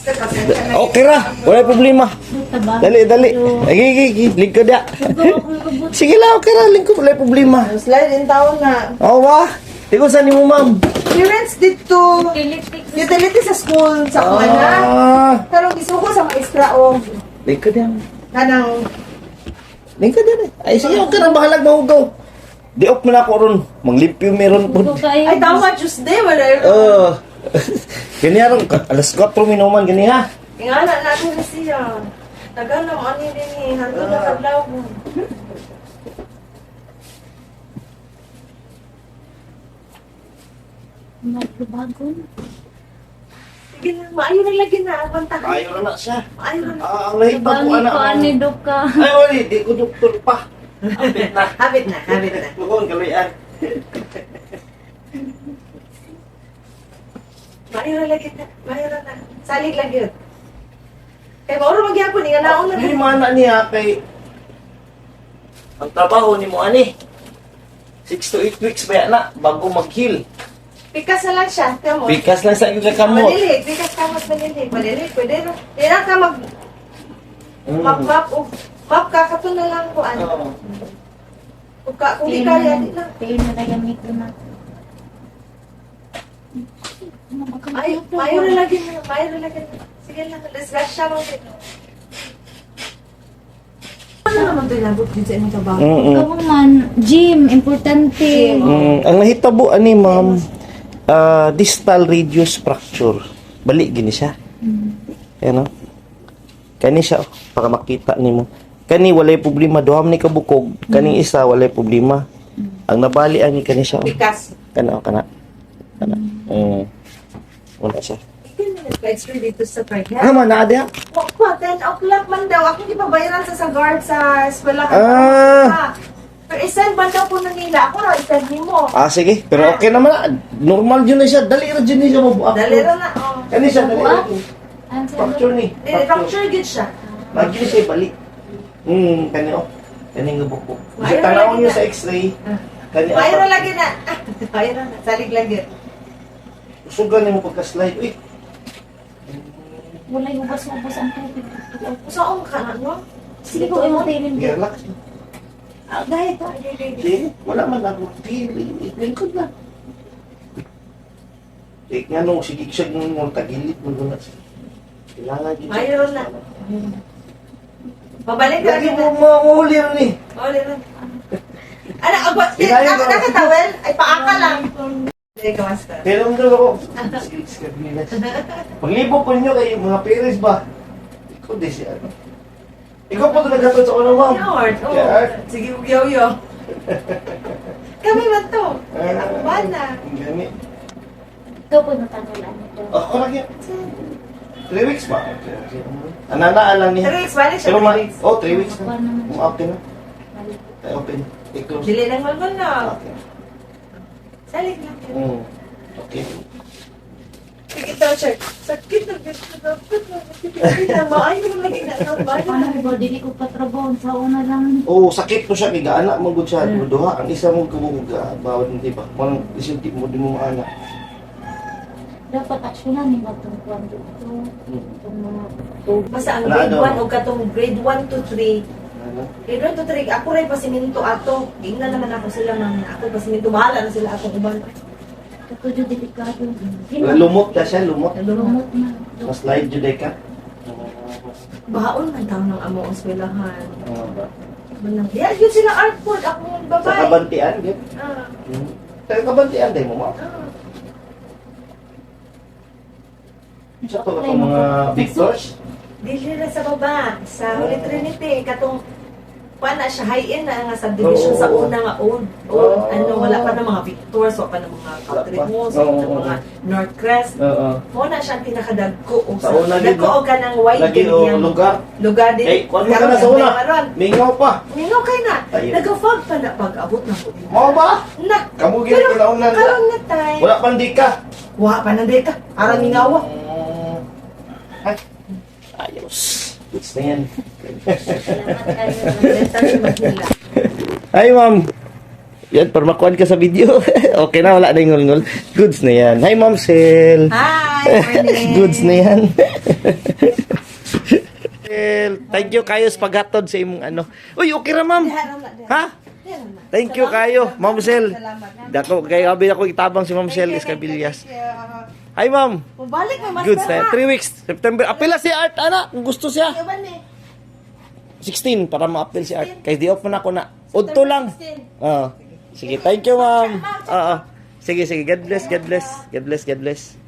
Okay ra, wala problema. Dali, dali. Agi, lingkod ya. Sige lang, okay ra, lingkod, wala problema. Slide in taon na. Oo ba? Ikaw saan ni mo, ma'am? Parents dito. Utility sa school, sa kumana. Pero gusto ko sa maestra o. Lingkod yan. Kanang. Lingkod yan eh. Ay, sige, okay ra, bahalag mahugaw. Di off mo na ako ron. Manglimpyo meron po. Ay, tama, Tuesday, wala yun. Ganyan ron, alas 4 minuman, ganyan ha. Ingana natin na siya. Tagal na mo din eh. Hanggang nakablaw mo. Magbagon. Sige na, maayo na lagi na. Bantahan. Ayaw na siya. Maayo na. Ang lahit pa po, anak. Ni Dok ka. Ay, wali, di ko doktor pa. Habit na. Habit na, habit na. Bukong kaluyan. Maayo na lagi na. Maayo na na. Salig lagi yun. Kaya mauro magyapon, nga naon na. Hindi mana niya kay ang trabaho ni mo ani 6 to 8 weeks ba na bago mag-heal. Pikas na lang siya. Kamo. Bikas lang sa iyong kamot. Malilig. Pikas kamot malilig. Malilig. Pwede na. Hindi na ka mag-map o. Map ka. Kato na lang ko. Ano. Kung di kaya, di na. Tayo na nagamit ko na. Ay, mayo na lagi na. Mayo na lagi na. Sige lang. Discuss siya mo. Ano naman ito inabot din sa inyong trabaho? Ikaw man, gym, importante. Ang nahitabo ani ma'am distal radius fracture. Bali gini siya. Ano? Kani siya para makita nimo. Kani walay problema duham ni kabukog, kani isa walay problema. Ang nabali ani kani siya. Pikas. Kana. Wala siya. Nag-extra dito sa Prague. Man na dia. Wakwa, 10 o'clock man daw. Ako di pa bayaran sa guard sa eskwela. Pero isend man daw po na nila. Ako na, isend ni mo. Sige, pero okay naman. Normal yun na siya. Dali ra yun siya mabuak. Dali rin na. Oh. Kani siya dali ra. Ang Fracture ni. Fracture good siya. Lagi siya balik. Kani Kani nga buko. Kasi Mayroon tanawon lagi niyo na. sa x-ray. Kani Mayroon lagi na. Mayroon na. Salig lagi. Usugan niyo pagka-slide. Uy, Walay ubas-ubas ang tubig. Saan ka na, no? Sige ko, imo tayo rin. relax. Dahil ito. Sige, wala man ako. Lingkod na. Nga nung sige siya nung tagilit mo doon. Kailangan yun siya. Mayroon na. Pabalik ka Lagi lagi mo na. mahuli rin eh. Uli na. Ano, agwa, nakatawel? Ay, paaka lang. Hindi ka, master. Pero ang dalawa ko. Sige, paglibo po nyo kayo, mga parents ba? Ikaw din siya, ano? Ikaw po ito nagkatod sa unang ma'am. Yard, oo. Yeah. Sige, ugyo-ugyo. Kami man to. Ako ba na? Gani. Ikaw po natanggalan ito. Ako lang yan. 3 weeks ba? Okay. Ananaan lang niya. 3 weeks, balik siya, Pero 3 weeks. 3 weeks na. Open na. Ay, open. I-close. Dili lang malman na. Okay. Salig lang. Okay. Sige, ito, sir. Sakit na gusto na. Sakit na. Maayo mo lagi na. Paano ko ba, dili ko patrabaho sa una lang. Sakit po siya. Kaya anak mo gud siya. Duha. Ang isa mo kabukog. Bawat hindi ba? Walang isinti mo din mo maanak. Dapat aksyonan ni ba itong kwan dito? Itong mga tubig. Basta ang Ano, grade ano? 1 o katong grade 1 to 3. Ano? Grade 1 to 3, ako rin pasiminto ato. Tingnan naman ako sila ng ako pasiminto. Bahala na sila akong uban. Ito yung delikado. Lumot ka siya. Lumot. Lumot na. Slide juday ka. Baon man tao ng amo ang eskwelahan. Manang, yeah, yun sila artboard. Ako yung Sa babae. kabantian, git. Ah, Sa kabantian, day mo ma. ah. Sa to katong mga victors. Dili na sa baba. Sa Holy Trinity. Katong na siya high-end na nga subdivision sa una nga old. Ano, wala pa na mga Victors, wala pa na mga Country Halls, wala pa na mga North Crest. Mo na siya ang pinakadagko. Sa una, Dagko di ba? o ka ng white Lagi o yung lugar. lugar din. Eh, kung ano ka na sa una? Mingaw pa. Mingaw kay na. Ayun. Nag-fog pa na pag-abot na ko. Mo ba? Na. Kamu gina kinaunan na. Karon na tayo. Wala pang di ka. Wa pa na deka. Ara mingawa. Ay. Ayos. Goods na yan. Salamat kayo. Nagdenta si Manila. Ay, ma'am. Yan, para makuhan ka sa video. Okay na, wala na yung ngul-ngul. Goods na yan. Hi, Ma'am Sel. Hi, morning. Goods na yan. Sel, thank you kayo sa paghatod sa imong ano. Uy, okay ra, ma'am. Ha? Thank you kayo, Ma'am Sel. Dako, kaya gabi ako itabang si Ma'am Sel Escabillas. Hi, ma'am. Balik mo, mas Goods na yan. 3 weeks. September. Apila si Art, ana. Kung gusto siya. 16 para ma-appeal si Art. Kaya di-off man ako na. Udto lang. Oo. Sige, thank you, ma'am. Oo. Sige, sige. God bless, God bless. God bless, God bless.